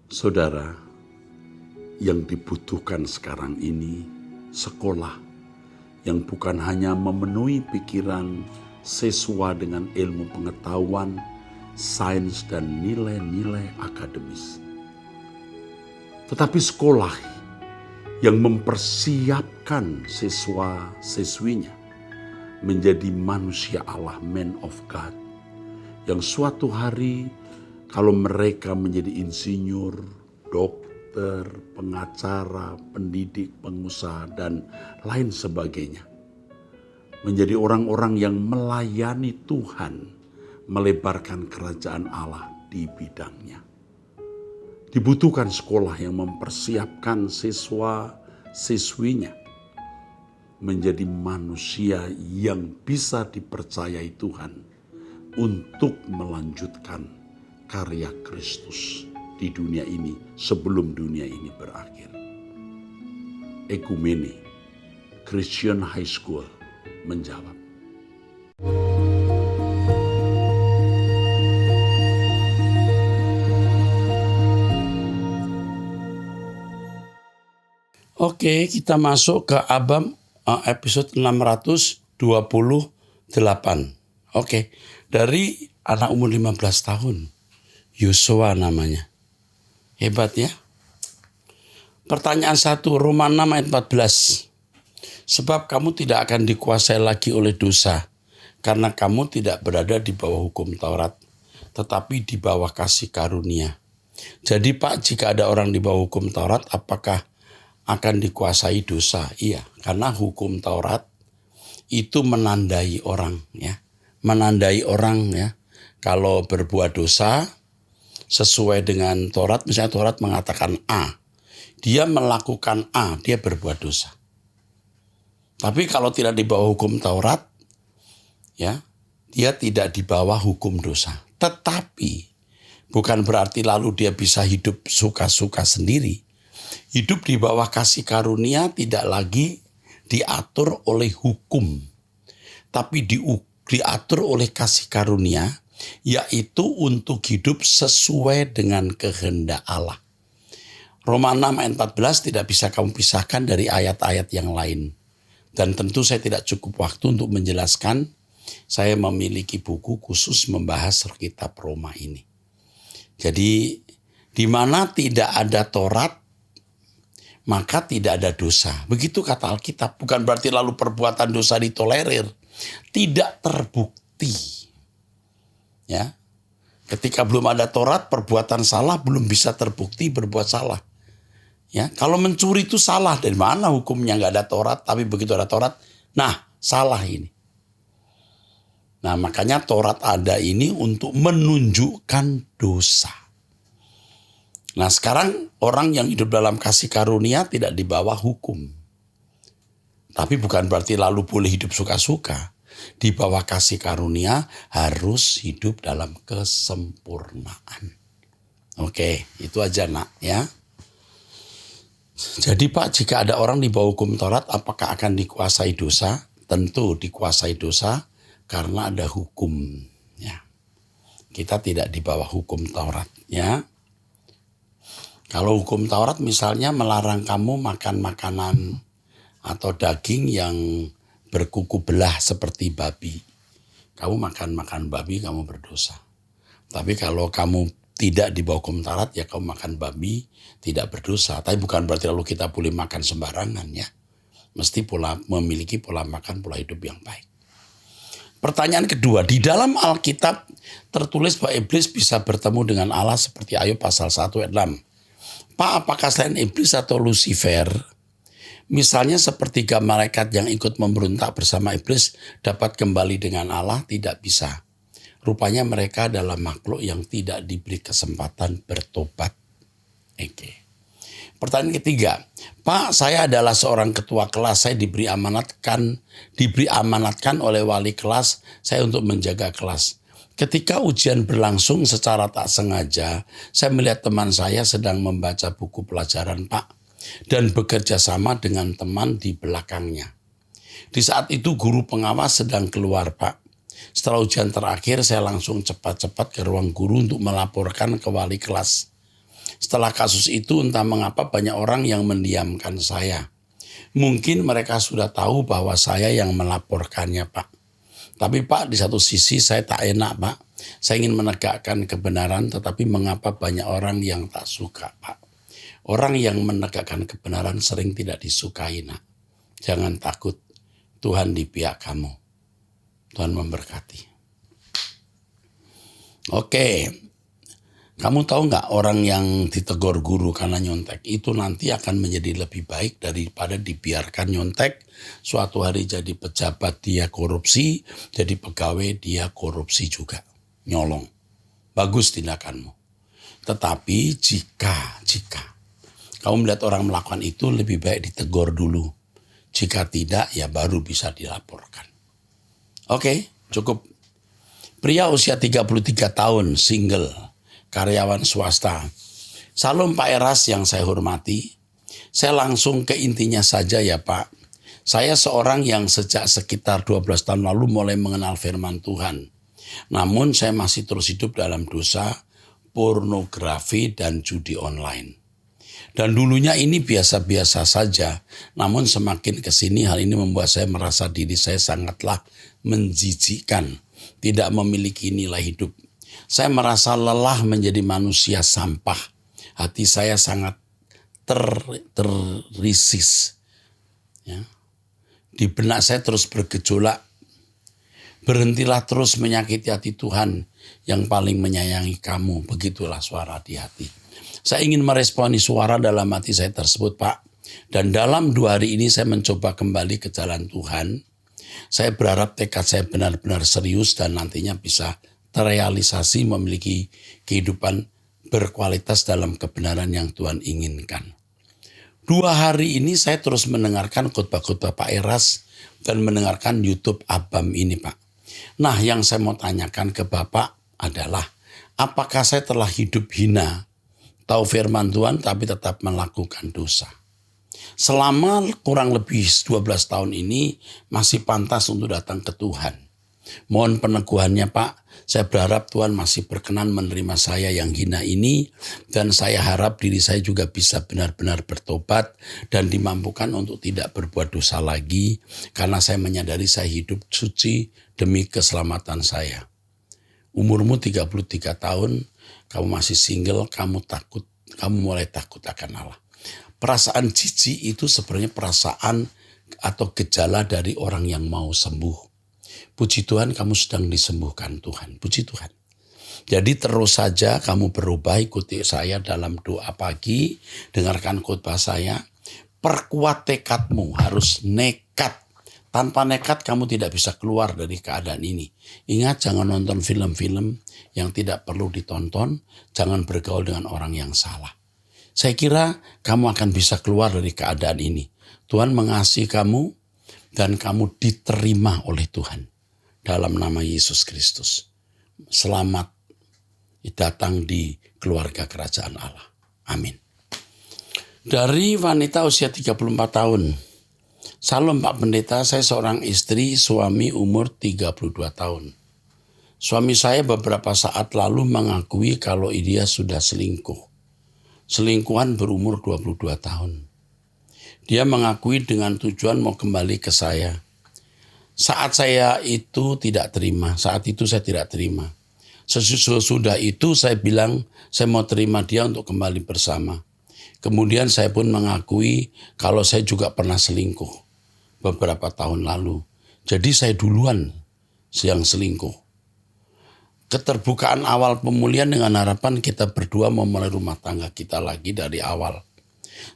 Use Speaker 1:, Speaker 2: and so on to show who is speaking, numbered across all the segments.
Speaker 1: Saudara, yang dibutuhkan sekarang ini sekolah yang bukan hanya memenuhi pikiran siswa dengan ilmu pengetahuan, sains, dan nilai-nilai akademis. Tetapi sekolah yang mempersiapkan siswa-siswinya menjadi manusia Allah, man of God, yang suatu hari kalau mereka menjadi insinyur, dokter, pengacara, pendidik, pengusaha, dan lain sebagainya, menjadi orang-orang yang melayani Tuhan, melebarkan kerajaan Allah di bidangnya. Dibutuhkan sekolah yang mempersiapkan siswa-siswinya menjadi manusia yang bisa dipercayai Tuhan untuk melanjutkan karya Kristus di dunia ini sebelum dunia ini berakhir. Ekumene Christian High School menjawab. Oke, kita masuk ke Abam episode 628. Oke, dari anak umur 15 tahun. Yosua namanya. Hebat ya. Pertanyaan 1, Roma 6 ayat 14. Sebab kamu tidak akan dikuasai lagi oleh dosa, karena kamu tidak berada di bawah hukum Taurat, tetapi di bawah kasih karunia. Jadi Pak, jika ada orang di bawah hukum Taurat, apakah akan dikuasai dosa? Iya, karena hukum Taurat itu menandai orang ya. Menandai orang ya. Kalau berbuat dosa sesuai dengan Taurat, misalnya Taurat mengatakan A, dia melakukan A, dia berbuat dosa. Tapi kalau tidak di bawah hukum Taurat, ya, dia tidak di bawah hukum dosa. Tetapi bukan berarti lalu dia bisa hidup suka-suka sendiri. Hidup di bawah kasih karunia tidak lagi diatur oleh hukum, tapi diatur oleh kasih karunia, yaitu untuk hidup sesuai dengan kehendak Allah. Roma 6 ayat 14 tidak bisa kamu pisahkan dari ayat-ayat yang lain. Dan tentu saya tidak cukup waktu untuk menjelaskan. Saya memiliki buku khusus membahas kitab Roma ini. Jadi di mana tidak ada Taurat, maka tidak ada dosa. Begitu kata Alkitab. Bukan berarti lalu perbuatan dosa ditolerir. Tidak terbukti. Ya, ketika belum ada Taurat, perbuatan salah belum bisa terbukti berbuat salah. Ya, kalau mencuri itu salah, dari mana hukumnya? Nggak ada Taurat, tapi begitu ada Taurat, nah salah ini. Nah makanya Taurat ada ini untuk menunjukkan dosa. Nah sekarang orang yang hidup dalam kasih karunia tidak di bawah hukum. Tapi bukan berarti lalu boleh hidup suka-suka. Di bawah kasih karunia harus hidup dalam kesempurnaan. Oke, itu aja nak ya. Jadi Pak, jika ada orang di bawah hukum Taurat, apakah akan dikuasai dosa? Tentu dikuasai dosa karena ada hukum. Ya, kita tidak di bawah hukum Taurat ya. Kalau hukum Taurat misalnya melarang kamu makan makanan atau daging yang berkuku belah seperti babi. Kamu makan babi, kamu berdosa. Tapi kalau kamu tidak di bawah hukum Taurat, ya kamu makan babi, tidak berdosa. Tapi bukan berarti lalu kita boleh makan sembarangan ya. Mesti memiliki pola makan, pola hidup yang baik. Pertanyaan kedua, di dalam Alkitab tertulis bahwa iblis bisa bertemu dengan Allah seperti Ayub pasal 1 ayat 6. Pak, apakah selain iblis atau Lucifer, misalnya sepertiga malaikat yang ikut memberontak bersama iblis dapat kembali dengan Allah? Tidak bisa. Rupanya mereka adalah makhluk yang tidak diberi kesempatan bertobat. Oke. Pertanyaan ketiga, Pak, saya adalah seorang ketua kelas, saya diberi amanatkan oleh wali kelas saya untuk menjaga kelas. Ketika ujian berlangsung secara tak sengaja, saya melihat teman saya sedang membaca buku pelajaran Pak, dan bekerja sama dengan teman di belakangnya. Di saat itu guru pengawas sedang keluar Pak. Setelah ujian terakhir, saya langsung cepat-cepat ke ruang guru untuk melaporkan ke wali kelas. Setelah kasus itu entah mengapa banyak orang yang mendiamkan saya. Mungkin mereka sudah tahu bahwa saya yang melaporkannya, Pak. Tapi Pak, di satu sisi saya tak enak, Pak. Saya ingin menegakkan kebenaran, tetapi mengapa banyak orang yang tak suka, Pak? Orang yang menegakkan kebenaran sering tidak disukai, Nak. Jangan takut, Tuhan di pihak kamu. Tuhan memberkati. Oke, kamu tahu nggak orang yang ditegur guru karena nyontek itu nanti akan menjadi lebih baik daripada dibiarkan nyontek. Suatu hari jadi pejabat dia korupsi, jadi pegawai dia korupsi juga, nyolong. Bagus tindakanmu. Tetapi jika kamu melihat orang melakukan itu, lebih baik ditegur dulu. Jika tidak, ya baru bisa dilaporkan. Oke, cukup. Pria usia 33 tahun, single, karyawan swasta. Salam Pak Eras yang saya hormati. Saya langsung ke intinya saja ya Pak. Saya seorang yang sejak sekitar 12 tahun lalu mulai mengenal firman Tuhan. Namun saya masih terus hidup dalam dosa, pornografi, dan judi online. Dan dulunya ini biasa-biasa saja, namun semakin kesini hal ini membuat saya merasa diri saya sangatlah menjijikkan, tidak memiliki nilai hidup. Saya merasa lelah menjadi manusia sampah. Hati saya sangat terisis. Ya. Di benak saya terus bergejolak. Berhentilah terus menyakiti hati Tuhan yang paling menyayangi kamu. Begitulah suara di hati. Saya ingin meresponi suara dalam hati saya tersebut, Pak. Dan dalam 2 hari ini saya mencoba kembali ke jalan Tuhan. Saya berharap tekad saya benar-benar serius dan nantinya bisa terrealisasi memiliki kehidupan berkualitas dalam kebenaran yang Tuhan inginkan. 2 hari ini saya terus mendengarkan khotbah-khotbah Pak Eras dan mendengarkan YouTube Abam ini, Pak. Nah, yang saya mau tanyakan ke Bapak adalah, apakah saya telah hidup hina, tahu firman Tuhan tapi tetap melakukan dosa? Selama kurang lebih 12 tahun ini masih pantas untuk datang ke Tuhan. Mohon peneguhannya Pak, saya berharap Tuhan masih berkenan menerima saya yang hina ini, dan saya harap diri saya juga bisa benar-benar bertobat dan dimampukan untuk tidak berbuat dosa lagi, karena saya menyadari saya hidup suci demi keselamatan saya. Umurmu 33 tahun, kamu masih single, kamu mulai takut akan Allah. Perasaan jijik itu sebenarnya perasaan atau gejala dari orang yang mau sembuh. Puji Tuhan kamu sedang disembuhkan Tuhan. Puji Tuhan. Jadi terus saja kamu berubah, ikuti saya dalam doa pagi. Dengarkan khotbah saya. Perkuat tekadmu, harus nekat. Tanpa nekat kamu tidak bisa keluar dari keadaan ini. Ingat, jangan nonton film-film yang tidak perlu ditonton. Jangan bergaul dengan orang yang salah. Saya kira kamu akan bisa keluar dari keadaan ini. Tuhan mengasihi kamu dan kamu diterima oleh Tuhan. Dalam nama Yesus Kristus. Selamat datang di keluarga kerajaan Allah. Amin. Dari wanita usia 34 tahun. Salam Pak Pendeta, saya seorang istri, suami umur 32 tahun. Suami saya beberapa saat lalu mengakui kalau dia sudah selingkuh. Selingkuhan berumur 22 tahun. Dia mengakui dengan tujuan mau kembali ke saya. Saat saya itu tidak terima, saat itu saya tidak terima. Sesudah itu saya bilang saya mau terima dia untuk kembali bersama. Kemudian saya pun mengakui kalau saya juga pernah selingkuh beberapa tahun lalu. Jadi saya duluan yang selingkuh. Keterbukaan awal pemulihan dengan harapan kita berdua memulai rumah tangga kita lagi dari awal.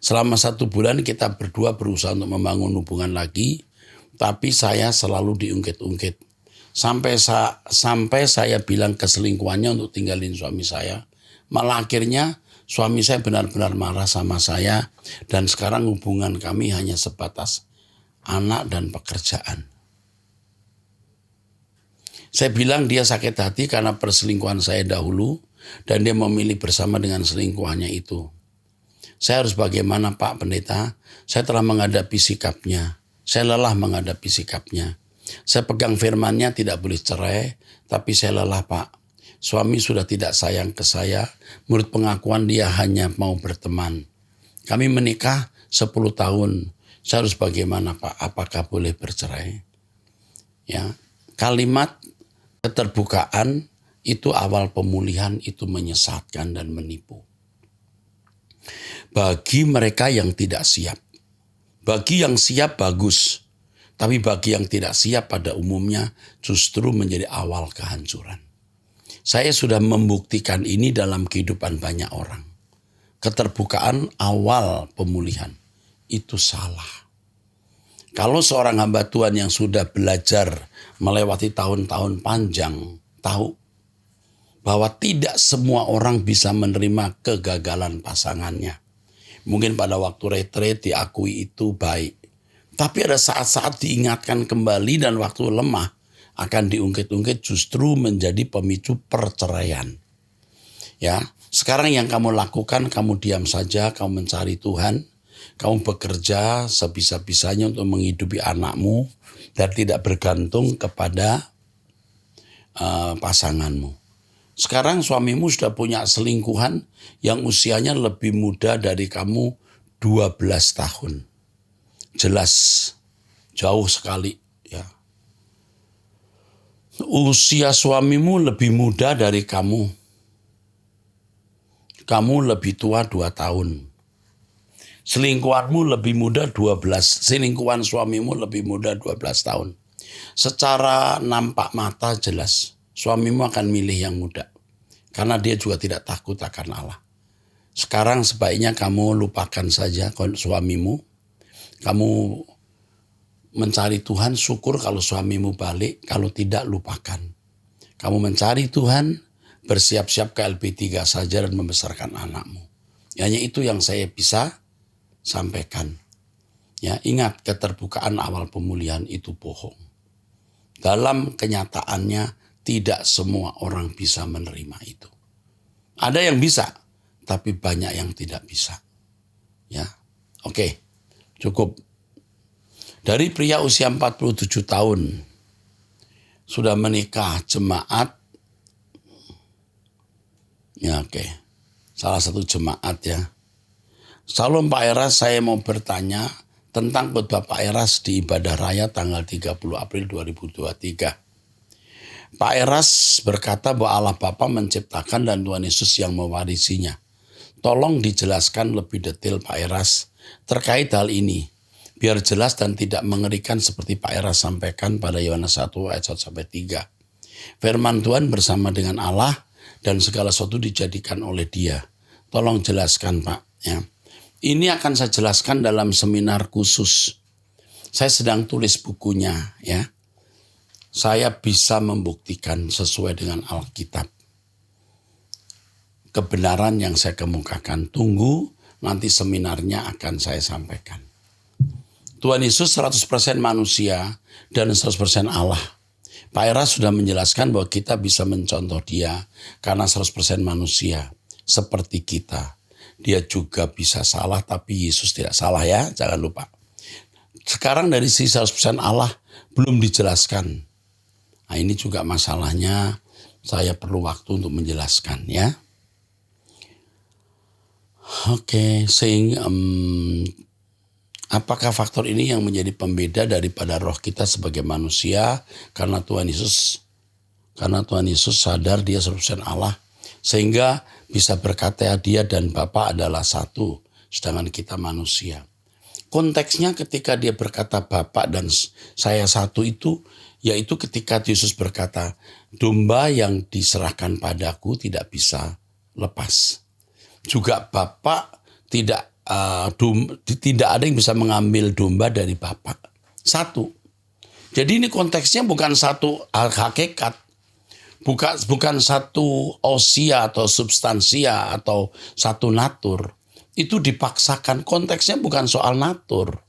Speaker 1: Selama 1 bulan kita berdua berusaha untuk membangun hubungan lagi, tapi saya selalu diungkit-ungkit. Sampai saya bilang keselingkuhannya untuk tinggalin suami saya. Malah akhirnya suami saya benar-benar marah sama saya, dan sekarang hubungan kami hanya sebatas anak dan pekerjaan. Saya bilang dia sakit hati karena perselingkuhan saya dahulu dan dia memilih bersama dengan selingkuhannya itu. Saya harus bagaimana Pak Pendeta? Saya telah menghadapi sikapnya. Saya lelah menghadapi sikapnya. Saya pegang firman-Nya tidak boleh cerai, tapi saya lelah Pak. suami sudah tidak sayang ke saya. Menurut pengakuan dia hanya mau berteman. Kami menikah 10 tahun. Saya harus bagaimana Pak? Apakah boleh bercerai? Ya, kalimat keterbukaan itu awal pemulihan, itu menyesatkan dan menipu. Bagi mereka yang tidak siap. Bagi yang siap bagus. Tapi bagi yang tidak siap pada umumnya justru menjadi awal kehancuran. Saya sudah membuktikan ini dalam kehidupan banyak orang. Keterbukaan awal pemulihan itu salah. Kalau seorang hamba Tuhan yang sudah belajar melewati tahun-tahun panjang tahu bahwa tidak semua orang bisa menerima kegagalan pasangannya. Mungkin pada waktu retreat diakui itu baik. Tapi ada saat-saat diingatkan kembali dan waktu lemah akan diungkit-ungkit justru menjadi pemicu perceraian. Ya, sekarang yang kamu lakukan, kamu diam saja, kamu mencari Tuhan. Kamu bekerja sebisa-bisanya untuk menghidupi anakmu dan tidak bergantung kepada pasanganmu. Sekarang suamimu sudah punya selingkuhan yang usianya lebih muda dari kamu 12 tahun. Jelas, jauh sekali. Ya. Usia suamimu lebih muda dari kamu. Kamu lebih tua 2 tahun. Selingkuhanmu lebih muda 12, selingkuhan suamimu lebih muda 12 tahun. Secara nampak mata jelas, suamimu akan milih yang muda. Karena dia juga tidak takut akan Allah. Sekarang sebaiknya kamu lupakan saja suamimu. Kamu mencari Tuhan, syukur kalau suamimu balik, kalau tidak lupakan. Kamu mencari Tuhan, bersiap-siap ke LP3 saja dan membesarkan anakmu. Hanya itu yang saya bisa sampaikan. Ya, ingat keterbukaan awal pemulihan itu bohong. Dalam kenyataannya tidak semua orang bisa menerima itu. Ada yang bisa, tapi banyak yang tidak bisa. Ya. Oke. Cukup. Dari pria usia 47 tahun sudah menikah jemaat. Ya, oke. Salah satu jemaat ya. Salam Pak Eras, saya mau bertanya tentang khotbah Pak Eras di ibadah raya tanggal 30 April 2023. Pak Eras berkata bahwa Allah Bapa menciptakan dan Tuhan Yesus yang mewarisinya. Tolong dijelaskan lebih detail Pak Eras terkait hal ini. Biar jelas dan tidak mengerikan seperti Pak Eras sampaikan pada Yohanes 1 ayat 1-3. Firman Tuhan bersama dengan Allah dan segala sesuatu dijadikan oleh Dia. Tolong jelaskan Pak. Ya. Ini akan saya jelaskan dalam seminar khusus. Saya sedang tulis bukunya ya. Saya bisa membuktikan sesuai dengan Alkitab. Kebenaran yang saya kemukakan. Tunggu nanti seminarnya akan saya sampaikan. Tuhan Yesus 100% manusia dan 100% Allah. Pak Eras sudah menjelaskan bahwa kita bisa mencontoh Dia karena 100% manusia seperti kita. Dia juga bisa salah, tapi Yesus tidak salah ya, jangan lupa. Sekarang dari sisi 100% Allah belum dijelaskan. Nah ini juga masalahnya, saya perlu waktu untuk menjelaskan ya. Oke, apakah faktor ini yang menjadi pembeda daripada roh kita sebagai manusia? Karena Tuhan Yesus sadar Dia 100% Allah. Sehingga bisa berkata Dia dan Bapa adalah satu, sedangkan kita manusia. Konteksnya ketika Dia berkata Bapa dan saya satu itu, yaitu ketika Yesus berkata, domba yang diserahkan padaku tidak bisa lepas. Juga Bapa tidak ada yang bisa mengambil domba dari Bapa. Satu. Jadi ini konteksnya bukan satu hakikat. Bukan satu ousia atau substansia atau satu natur. Itu dipaksakan. Konteksnya bukan soal natur.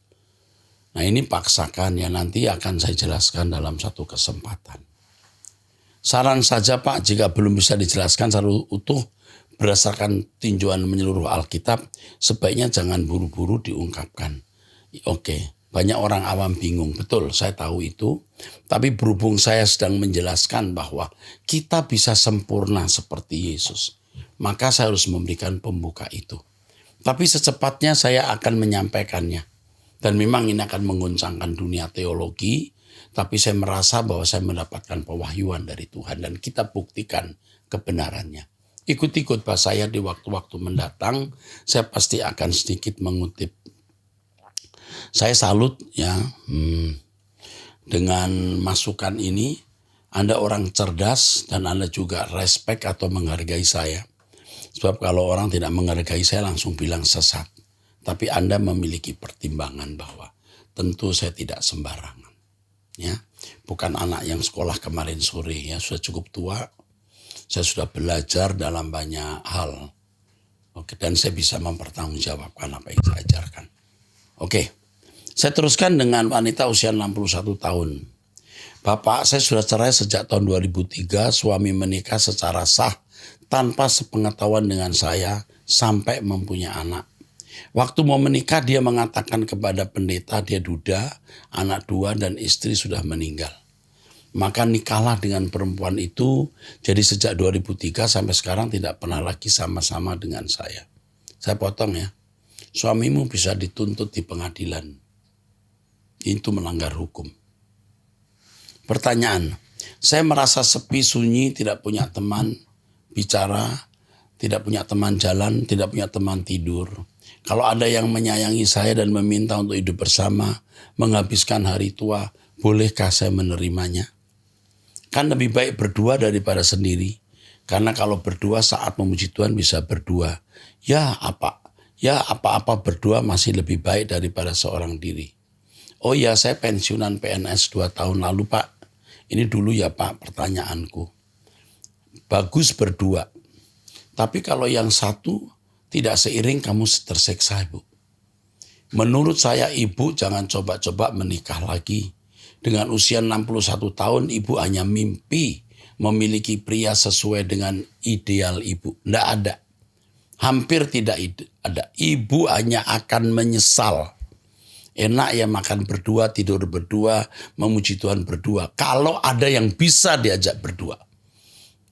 Speaker 1: Nah ini paksakan ya, nanti akan saya jelaskan dalam satu kesempatan. Saran saja Pak, jika belum bisa dijelaskan secara utuh berdasarkan tinjauan menyeluruh Alkitab, sebaiknya jangan buru-buru diungkapkan. Oke, Banyak orang awam bingung. Betul, saya tahu itu. Tapi berhubung saya sedang menjelaskan bahwa kita bisa sempurna seperti Yesus, maka saya harus memberikan pembuka itu. Tapi secepatnya saya akan menyampaikannya. Dan memang ini akan mengguncangkan dunia teologi, tapi saya merasa bahwa saya mendapatkan pewahyuan dari Tuhan dan kita buktikan kebenarannya. Ikuti khotbah saya di waktu-waktu mendatang, saya pasti akan sedikit mengutip. Saya salut ya dengan masukan ini. Anda orang cerdas dan Anda juga respect atau menghargai saya. Sebab kalau orang tidak menghargai saya langsung bilang sesat. Tapi Anda memiliki pertimbangan bahwa tentu saya tidak sembarangan. Ya, bukan anak yang sekolah kemarin sore ya, sudah cukup tua. Saya sudah belajar dalam banyak hal. Oke, dan saya bisa mempertanggungjawabkan apa yang saya ajarkan. Oke, saya teruskan dengan wanita usia 61 tahun. Bapak saya sudah cerai sejak tahun 2003, suami menikah secara sah tanpa sepengetahuan dengan saya sampai mempunyai anak. Waktu mau menikah dia mengatakan kepada pendeta dia duda, anak 2 dan istri sudah meninggal. Maka nikahlah dengan perempuan itu, jadi sejak 2003 sampai sekarang tidak pernah lagi sama-sama dengan saya. Saya potong ya, suamimu bisa dituntut di pengadilan. Itu melanggar hukum. Pertanyaan, saya merasa sepi, sunyi, tidak punya teman bicara, tidak punya teman jalan, tidak punya teman tidur. Kalau ada yang menyayangi saya dan meminta untuk hidup bersama, menghabiskan hari tua, bolehkah saya menerimanya? Kan lebih baik berdua daripada sendiri. Karena kalau berdua saat memuji Tuhan bisa berdua. Ya apa-apa berdua masih lebih baik daripada seorang diri. Oh ya, saya pensiunan PNS 2 tahun lalu Pak. Ini dulu ya Pak pertanyaanku. Bagus berdua. Tapi kalau yang satu tidak seiring kamu tersiksa Ibu. Menurut saya Ibu jangan coba-coba menikah lagi. Dengan usia 61 tahun Ibu hanya mimpi memiliki pria sesuai dengan ideal Ibu. Tidak ada. Hampir tidak ada. Ibu hanya akan menyesal. Enak ya makan berdua, tidur berdua, memuji Tuhan berdua. Kalau ada yang bisa diajak berdua.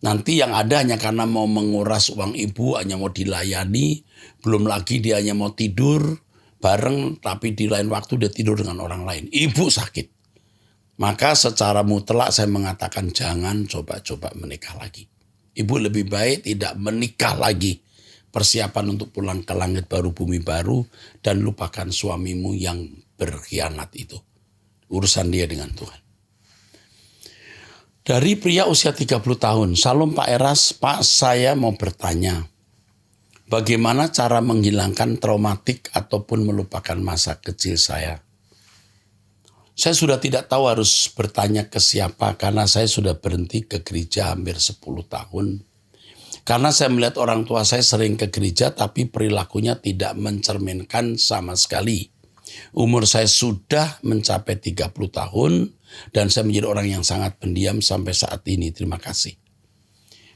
Speaker 1: Nanti yang ada hanya karena mau menguras uang Ibu, hanya mau dilayani. Belum lagi dia hanya mau tidur bareng, tapi di lain waktu dia tidur dengan orang lain. Ibu sakit. Maka secara mutlak saya mengatakan jangan coba-coba menikah lagi. Ibu lebih baik tidak menikah lagi. Persiapan untuk pulang ke langit baru, bumi baru. Dan lupakan suamimu yang berkhianat itu. Urusan dia dengan Tuhan. Dari pria usia 30 tahun. Salam Pak Eras, Pak saya mau bertanya. Bagaimana cara menghilangkan traumatik ataupun melupakan masa kecil saya? Saya sudah tidak tahu harus bertanya ke siapa karena saya sudah berhenti ke gereja hampir 10 tahun. Karena saya melihat orang tua saya sering ke gereja tapi perilakunya tidak mencerminkan sama sekali. Umur saya sudah mencapai 30 tahun dan saya menjadi orang yang sangat pendiam sampai saat ini. Terima kasih.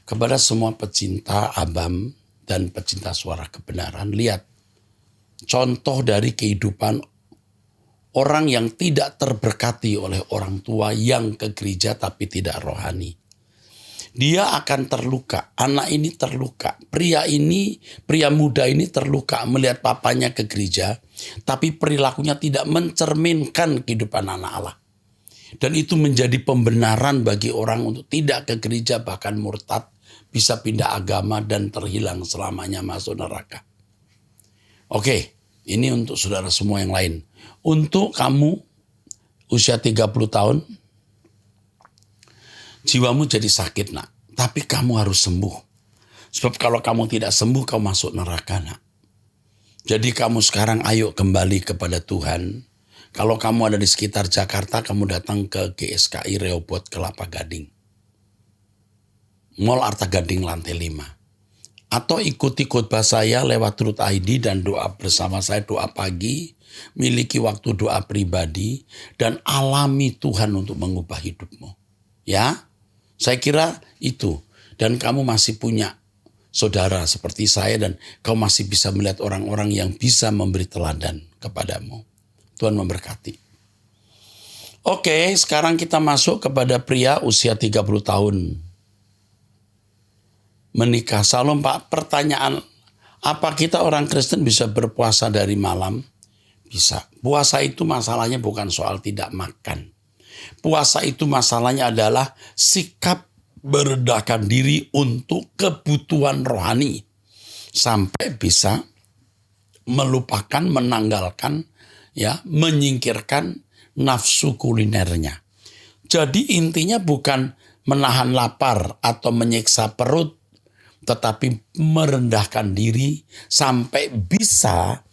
Speaker 1: Kepada semua pecinta ABAM dan pecinta suara kebenaran, lihat contoh dari kehidupan orang yang tidak terberkati oleh orang tua yang ke gereja tapi tidak rohani. Dia akan terluka, anak ini terluka, pria muda ini terluka melihat papanya ke gereja, tapi perilakunya tidak mencerminkan kehidupan anak Allah. Dan itu menjadi pembenaran bagi orang untuk tidak ke gereja bahkan murtad, bisa pindah agama dan terhilang selamanya masuk neraka. Oke, ini untuk saudara semua yang lain. Untuk kamu usia 30 tahun, jiwamu jadi sakit nak. Tapi kamu harus sembuh. Sebab kalau kamu tidak sembuh, kamu masuk neraka nak. Jadi kamu sekarang ayo kembali kepada Tuhan. Kalau kamu ada di sekitar Jakarta, kamu datang ke GSKI Rehoboth Kelapa Gading. Mall Arta Gading lantai 5. Atau ikuti khotbah saya lewat Truth ID dan doa bersama saya, doa pagi. Miliki waktu doa pribadi dan alami Tuhan untuk mengubah hidupmu. Ya, saya kira itu. Dan kamu masih punya saudara seperti saya dan kamu masih bisa melihat orang-orang yang bisa memberi teladan kepadamu. Tuhan memberkati. Oke, sekarang kita masuk kepada pria usia 30 tahun. Menikah. Salam Pak, pertanyaan, apa kita orang Kristen bisa berpuasa dari malam? Bisa. Puasa itu masalahnya bukan soal tidak makan. Puasa itu masalahnya adalah sikap merendahkan diri untuk kebutuhan rohani. Sampai bisa melupakan, menanggalkan, menyingkirkan nafsu kulinernya. Jadi intinya bukan menahan lapar atau menyiksa perut, tetapi merendahkan diri sampai bisa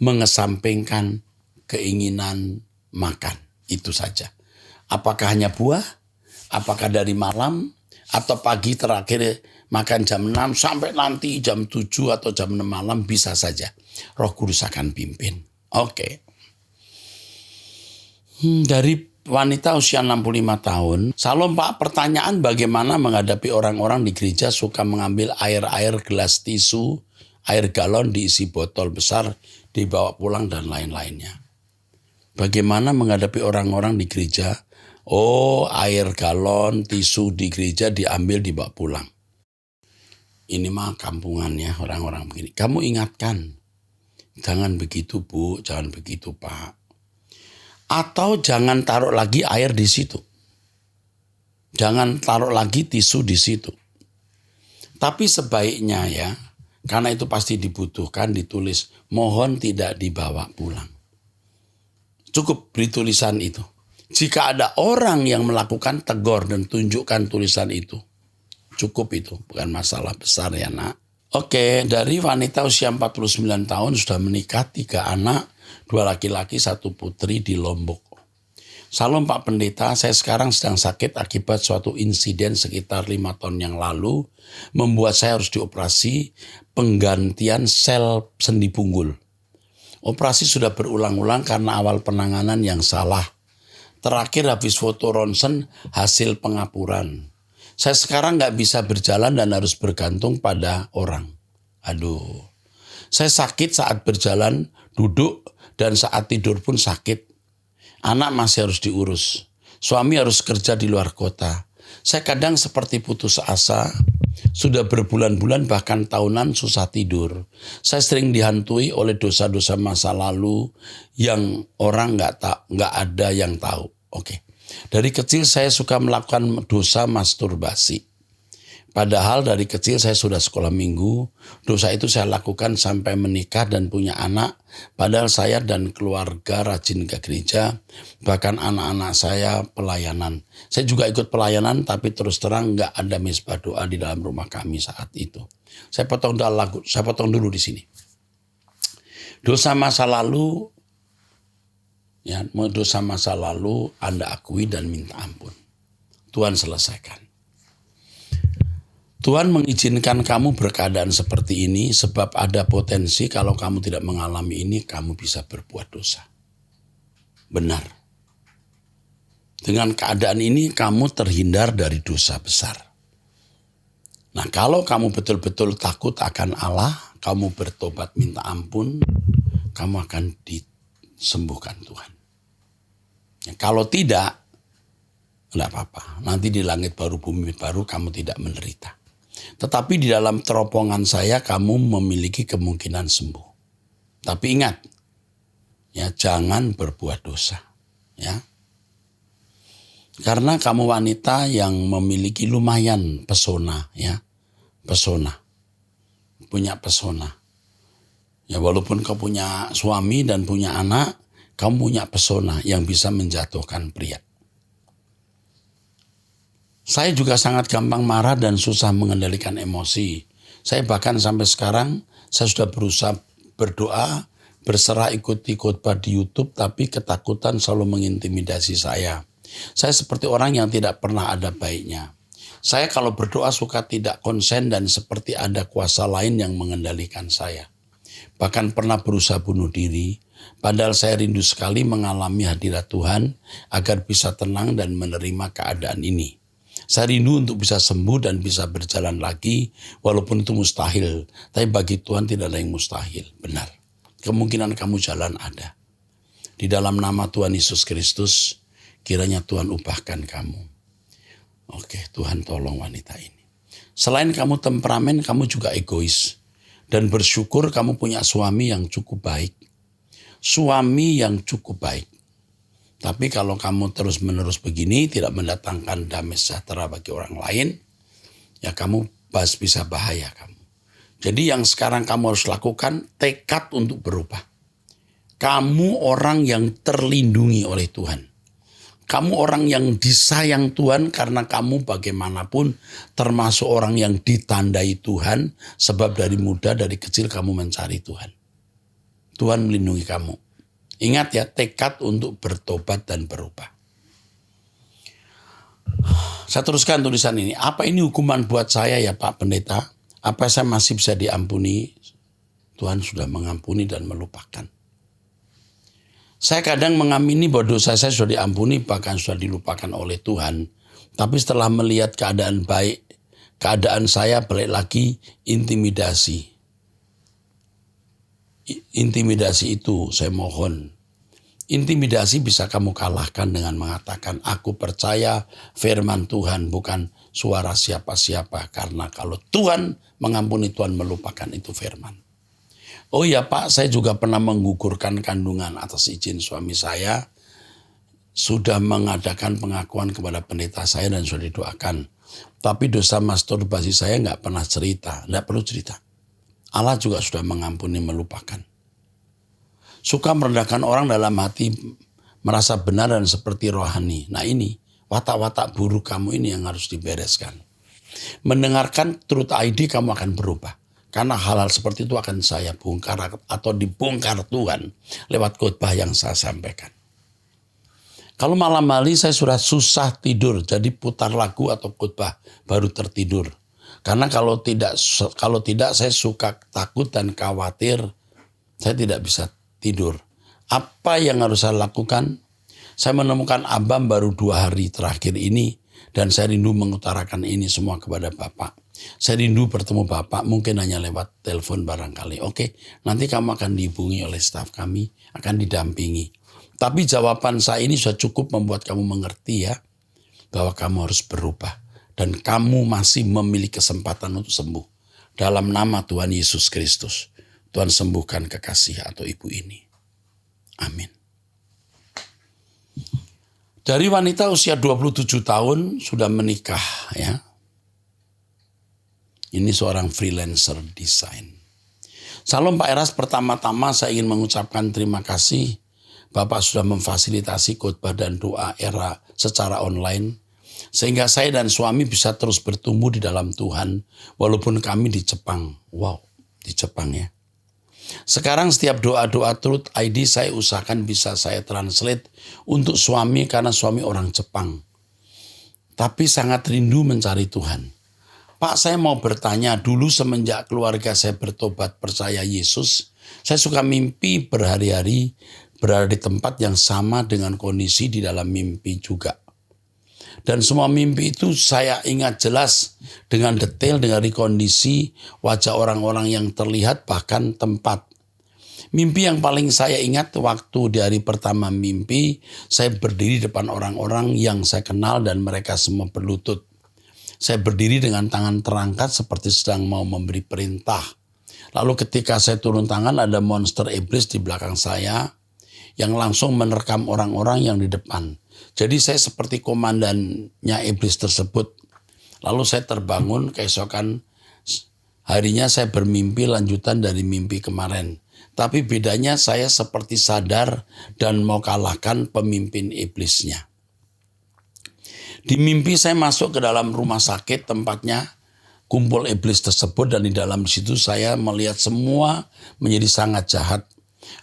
Speaker 1: mengesampingkan keinginan makan. Itu saja. Apakah hanya buah? Apakah dari malam? Atau pagi terakhir makan jam 6 sampai nanti jam 7 atau jam 6 malam bisa saja. Roh Kudus akan pimpin. Oke. Dari wanita usia 65 tahun. Salam Pak, pertanyaan bagaimana menghadapi orang-orang di gereja suka mengambil air gelas tisu, air galon diisi botol besar, dibawa pulang dan lain-lainnya. Bagaimana menghadapi orang-orang di gereja? Oh, air galon, tisu di gereja diambil dibawa pulang. Ini mah kampungannya orang-orang begini. Kamu ingatkan, jangan begitu Bu, jangan begitu Pak. Atau jangan taruh lagi air di situ. Jangan taruh lagi tisu di situ. Tapi sebaiknya karena itu pasti dibutuhkan, ditulis, mohon tidak dibawa pulang. Cukup beri tulisan itu. Jika ada orang yang melakukan, tegur dan tunjukkan tulisan itu. Cukup itu, bukan masalah besar ya nak. Oke, dari wanita usia 49 tahun sudah menikah, 3 anak, 2 laki-laki, 1 putri di Lombok. Salam Pak Pendeta, saya sekarang sedang sakit akibat suatu insiden sekitar 5 tahun yang lalu, membuat saya harus dioperasi penggantian sel sendi punggul. Operasi sudah berulang-ulang karena awal penanganan yang salah. Terakhir habis foto ronsen hasil pengapuran. Saya sekarang nggak bisa berjalan dan harus bergantung pada orang. Aduh, saya sakit saat berjalan, duduk, dan saat tidur pun sakit. Anak masih harus diurus. Suami harus kerja di luar kota. Saya kadang seperti putus asa. Sudah berbulan-bulan bahkan tahunan susah tidur. Saya sering dihantui oleh dosa-dosa masa lalu yang orang nggak ada yang tahu. Oke. Dari kecil saya suka melakukan dosa masturbasi. Padahal dari kecil saya sudah sekolah minggu. Dosa itu saya lakukan sampai menikah dan punya anak. Padahal saya dan keluarga rajin ke gereja. Bahkan anak-anak saya pelayanan. Saya juga ikut pelayanan tapi terus terang nggak ada misbah doa di dalam rumah kami saat itu. Saya potong dulu di sini. Dosa masa lalu, dosa masa lalu Anda akui dan minta ampun. Tuhan selesaikan. Tuhan mengizinkan kamu berkeadaan seperti ini sebab ada potensi kalau kamu tidak mengalami ini, kamu bisa berbuat dosa. Benar. Dengan keadaan ini kamu terhindar dari dosa besar. Nah, kalau kamu betul-betul takut akan Allah, kamu bertobat minta ampun, kamu akan disembuhkan Tuhan. Ya, kalau tidak, enggak apa-apa. Nanti di langit baru, bumi baru, kamu tidak menderita. Tetapi di dalam teropongan saya kamu memiliki kemungkinan sembuh. Tapi ingat, jangan berbuat dosa. Karena kamu wanita yang memiliki lumayan pesona. Punya pesona. Walaupun kau punya suami dan punya anak, kamu punya pesona yang bisa menjatuhkan pria. Saya juga sangat gampang marah dan susah mengendalikan emosi. Saya bahkan sampai sekarang, saya sudah berusaha berdoa, berserah ikuti khotbah di YouTube, tapi ketakutan selalu mengintimidasi saya. Saya seperti orang yang tidak pernah ada baiknya. Saya kalau berdoa suka tidak konsen dan seperti ada kuasa lain yang mengendalikan saya. Bahkan pernah berusaha bunuh diri, padahal saya rindu sekali mengalami hadirat Tuhan agar bisa tenang dan menerima keadaan ini. Saya rindu untuk bisa sembuh dan bisa berjalan lagi, walaupun itu mustahil. Tapi bagi Tuhan tidak ada yang mustahil, benar. Kemungkinan kamu jalan ada. Di dalam nama Tuhan Yesus Kristus, kiranya Tuhan ubahkan kamu. Oke, Tuhan tolong wanita ini. Selain kamu temperamen, kamu juga egois. Dan bersyukur kamu punya suami yang cukup baik. Suami yang cukup baik. Tapi kalau kamu terus-menerus begini, tidak mendatangkan damai sejahtera bagi orang lain, ya kamu bisa bahaya kamu. Jadi yang sekarang kamu harus lakukan, tekad untuk berubah. Kamu orang yang terlindungi oleh Tuhan. Kamu orang yang disayang Tuhan karena kamu bagaimanapun termasuk orang yang ditandai Tuhan, sebab dari muda, dari kecil kamu mencari Tuhan. Tuhan melindungi kamu. Ingat ya, tekad untuk bertobat dan berubah. Saya teruskan tulisan ini. Apa ini hukuman buat saya ya Pak Pendeta? Apa saya masih bisa diampuni? Tuhan sudah mengampuni dan melupakan. Saya kadang mengamini bahwa dosa saya sudah diampuni, bahkan sudah dilupakan oleh Tuhan. Tapi setelah melihat keadaan baik, keadaan saya balik lagi intimidasi. Intimidasi itu saya mohon. Intimidasi bisa kamu kalahkan dengan mengatakan, aku percaya firman Tuhan bukan suara siapa-siapa. Karena kalau Tuhan mengampuni, Tuhan melupakan, itu firman. Oh ya Pak, saya juga pernah menggugurkan kandungan atas izin suami saya. Sudah mengadakan pengakuan kepada pendeta saya dan sudah didoakan. Tapi dosa masturbasi saya nggak pernah cerita, nggak perlu cerita. Allah juga sudah mengampuni, melupakan. Suka merendahkan orang dalam hati, merasa benar dan seperti rohani. Nah ini, watak-watak buruk kamu ini yang harus dibereskan. Mendengarkan Truth ID kamu akan berubah. Karena hal-hal seperti itu akan saya bongkar atau dibongkar Tuhan lewat khotbah yang saya sampaikan. Kalau malam hari saya sudah susah tidur, jadi putar lagu atau khotbah baru tertidur. Karena kalau tidak saya suka takut dan khawatir, saya tidak bisa tidur. Apa yang harus saya lakukan? Saya menemukan Abam baru 2 hari terakhir ini dan saya rindu mengutarakan ini semua kepada Bapak. Saya rindu bertemu Bapak, mungkin hanya lewat telepon barangkali. Oke, nanti kamu akan dihubungi oleh staf kami, akan didampingi. Tapi jawaban saya ini sudah cukup membuat kamu mengerti ya, bahwa kamu harus berubah. Dan kamu masih memiliki kesempatan untuk sembuh. Dalam nama Tuhan Yesus Kristus, Tuhan sembuhkan kekasih atau ibu ini. Amin. Dari wanita usia 27 tahun sudah menikah ya. Ini seorang freelancer desain. Salam Pak Eras, pertama-tama saya ingin mengucapkan terima kasih. Bapak sudah memfasilitasi khotbah dan doa era secara online. Sehingga saya dan suami bisa terus bertumbuh di dalam Tuhan. Walaupun kami di Jepang. Wow, di Jepang ya. Sekarang setiap doa-doa Truth ID saya usahakan bisa saya translate untuk suami karena suami orang Jepang. Tapi sangat rindu mencari Tuhan. Pak, saya mau bertanya, dulu semenjak keluarga saya bertobat percaya Yesus, saya suka mimpi berhari-hari berada di tempat yang sama dengan kondisi di dalam mimpi juga. Dan semua mimpi itu saya ingat jelas dengan detail dari kondisi wajah orang-orang yang terlihat bahkan tempat. Mimpi yang paling saya ingat waktu di hari pertama mimpi, saya berdiri depan orang-orang yang saya kenal dan mereka semua berlutut. Saya berdiri dengan tangan terangkat seperti sedang mau memberi perintah. Lalu ketika saya turun tangan ada monster iblis di belakang saya yang langsung menerkam orang-orang yang di depan. Jadi saya seperti komandannya iblis tersebut. Lalu saya terbangun, keesokan harinya saya bermimpi lanjutan dari mimpi kemarin. Tapi bedanya saya seperti sadar dan mau kalahkan pemimpin iblisnya. Di mimpi saya masuk ke dalam rumah sakit tempatnya kumpul iblis tersebut dan di dalam situ saya melihat semua menjadi sangat jahat.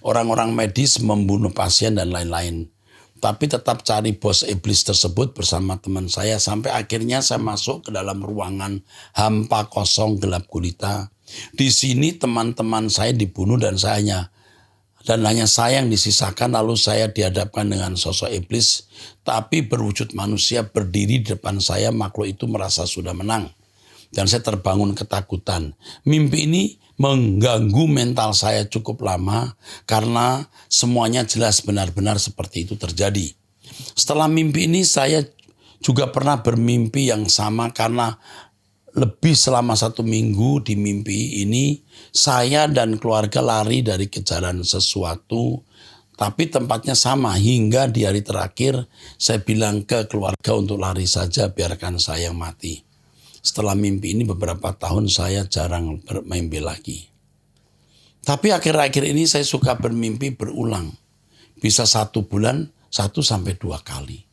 Speaker 1: Orang-orang medis membunuh pasien dan lain-lain. Tapi tetap cari bos iblis tersebut bersama teman saya sampai akhirnya saya masuk ke dalam ruangan hampa kosong gelap gulita. Di sini teman-teman saya dibunuh dan hanya saya yang disisakan, lalu saya dihadapkan dengan sosok iblis, tapi berwujud manusia berdiri di depan saya, makhluk itu merasa sudah menang. Dan saya terbangun ketakutan. Mimpi ini mengganggu mental saya cukup lama karena semuanya jelas benar-benar seperti itu terjadi. Setelah mimpi ini saya juga pernah bermimpi yang sama karena lebih selama 1 minggu di mimpi ini saya dan keluarga lari dari kejaran sesuatu, tapi tempatnya sama hingga di hari terakhir saya bilang ke keluarga untuk lari saja, biarkan saya mati. Setelah mimpi ini beberapa tahun saya jarang bermimpi lagi. Tapi akhir-akhir ini saya suka bermimpi berulang. Bisa 1 bulan 1-2 kali.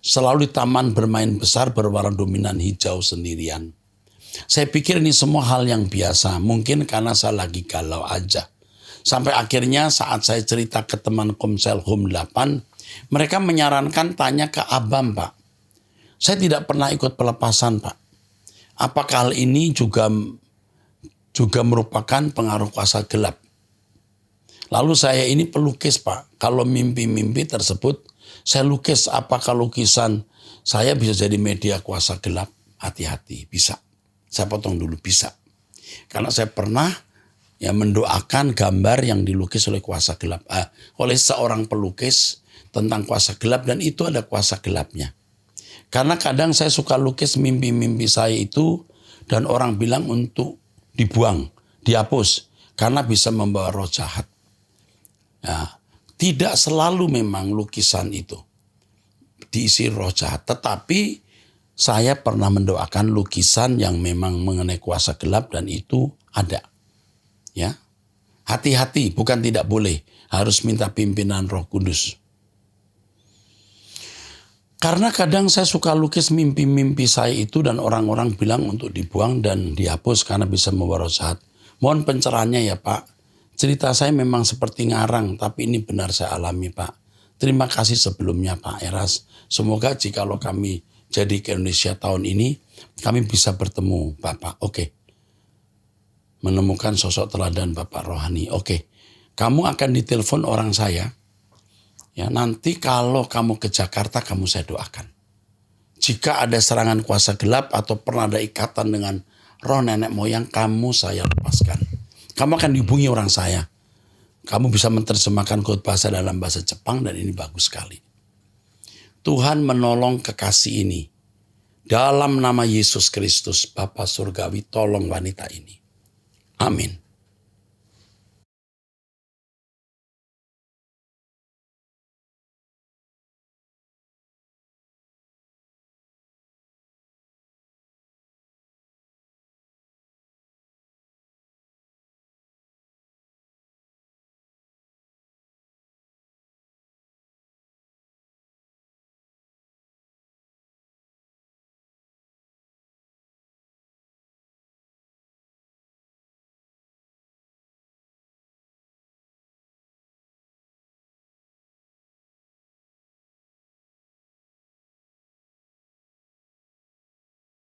Speaker 1: Selalu di taman bermain besar berwarna dominan hijau sendirian. Saya pikir ini semua hal yang biasa. Mungkin karena saya lagi galau aja. Sampai akhirnya saat saya cerita ke teman Komsel Home 8, mereka menyarankan tanya ke Abam, Pak. Saya tidak pernah ikut pelepasan, Pak. Apakah hal ini juga merupakan pengaruh kuasa gelap? Lalu saya ini pelukis, Pak. Kalau mimpi-mimpi tersebut, saya lukis. Apakah lukisan saya bisa jadi media kuasa gelap? Hati-hati, bisa. Saya potong dulu, bisa. Karena saya pernah mendoakan gambar yang dilukis oleh kuasa gelap. Oleh seorang pelukis tentang kuasa gelap, dan itu ada kuasa gelapnya. Karena kadang saya suka lukis mimpi-mimpi saya itu dan orang bilang untuk dibuang, dihapus, karena bisa membawa roh jahat. Nah, tidak selalu memang lukisan itu diisi roh jahat, tetapi saya pernah mendoakan lukisan yang memang mengenai kuasa gelap dan itu ada. Ya, hati-hati, bukan tidak boleh, harus minta pimpinan Roh Kudus. Karena kadang saya suka lukis mimpi-mimpi saya itu dan orang-orang bilang untuk dibuang dan dihapus karena bisa membawa roh jahat. Mohon pencerahannya ya, Pak. Cerita saya memang seperti ngarang, tapi ini benar saya alami, Pak. Terima kasih sebelumnya, Pak Eras. Semoga jikalau kami jadi ke Indonesia tahun ini, kami bisa bertemu Bapak. Oke. Menemukan sosok teladan Bapak rohani. Oke. Kamu akan ditelepon orang saya. Ya, nanti kalau kamu ke Jakarta, kamu saya doakan. Jika ada serangan kuasa gelap atau pernah ada ikatan dengan roh nenek moyang, kamu saya lepaskan. Kamu akan dihubungi orang saya. Kamu bisa menerjemahkan khotbah saya dalam bahasa Jepang dan ini bagus sekali. Tuhan menolong kekasih ini. Dalam nama Yesus Kristus, Bapa Surgawi, tolong wanita ini. Amin.